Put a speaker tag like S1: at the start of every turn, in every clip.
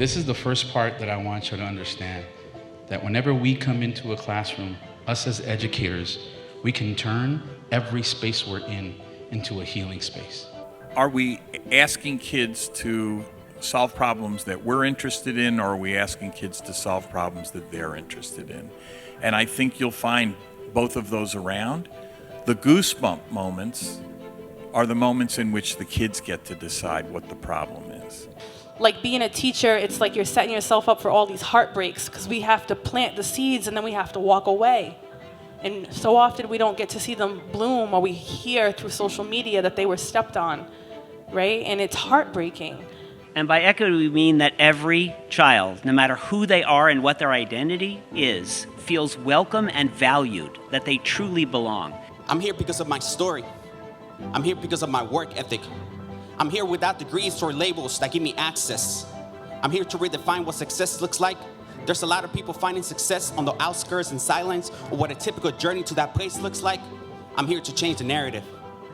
S1: This is the first part that I want you to understand, that whenever we come into a classroom, us as educators, we can turn every space we're in into a healing space.
S2: Are we asking kids to solve problems that we're interested in, or are we asking kids to solve problems that they're interested in? And I think you'll find both of those around. The goosebump moments are the moments in which the kids get to decide what the problem is.
S3: Like being a teacher, it's like you're setting yourself up for all these heartbreaks because we have to plant the seeds and then we have to walk away. And so often we don't get to see them bloom, or we hear through social media that they were stepped on, right? And it's heartbreaking.
S4: And by equity, we mean that every child, no matter who they are and what their identity is, feels welcome and valued, that they truly belong.
S5: I'm here because of my story. I'm here because of my work ethic. I'm here without degrees or labels that give me access. I'm here to redefine what success looks like. There's a lot of people finding success on the outskirts and sidelines of what a typical journey to that place looks like. I'm here to change the narrative.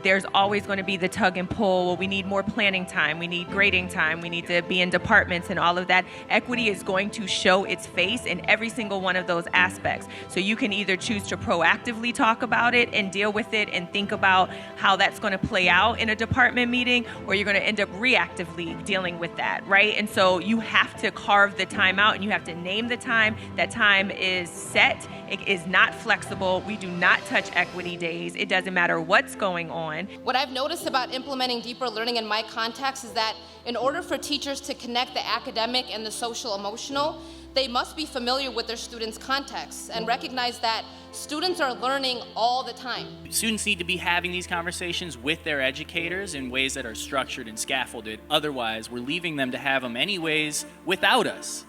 S6: There's always going to be the tug and pull. Well, we need more planning time. We need grading time. We need to be in departments and all of that. Equity is going to show its face in every single one of those aspects. So you can either choose to proactively talk about it and deal with it and think about how that's going to play out in a department meeting, or you're going to end up reactively dealing with that, right? And so you have to carve the time out and you have to name the time. That time is set. It is not flexible. We do not touch equity days. It doesn't matter what's going on.
S7: What I've noticed about implementing deeper learning in my context is that in order for teachers to connect the academic and the social emotional, they must be familiar with their students' context and recognize that students are learning all the time.
S8: Students need to be having these conversations with their educators in ways that are structured and scaffolded. Otherwise, we're leaving them to have them anyways without us.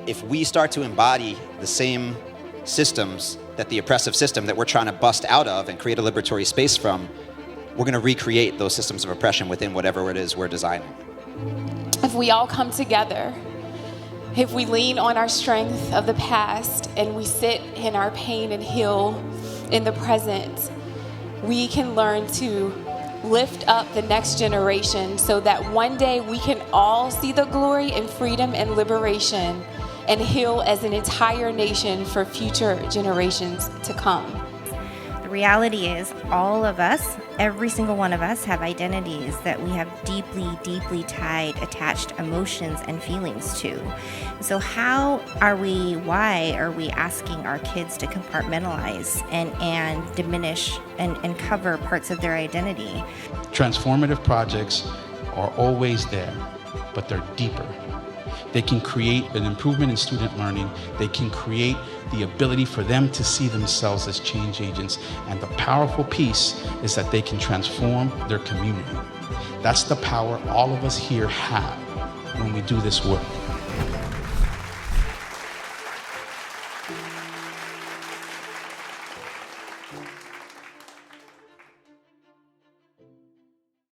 S9: If we start to embody the same systems that the oppressive system that we're trying to bust out of and create a liberatory space from, we're going to recreate those systems of oppression within whatever it is we're designing.
S10: If we all come together, if we lean on our strength of the past and we sit in our pain and heal in the present, we can learn to lift up the next generation so that one day we can all see the glory and freedom and liberation and heal as an entire nation for future generations to come.
S11: The reality is all of us, every single one of us, have identities that we have deeply, deeply tied, attached emotions and feelings to. So why are we asking our kids to compartmentalize and diminish and cover parts of their identity?
S1: Transformative projects are always there, but they're deeper. They can create an improvement in student learning. They can create the ability for them to see themselves as change agents. And the powerful piece is that they can transform their community. That's the power all of us here have when we do this work.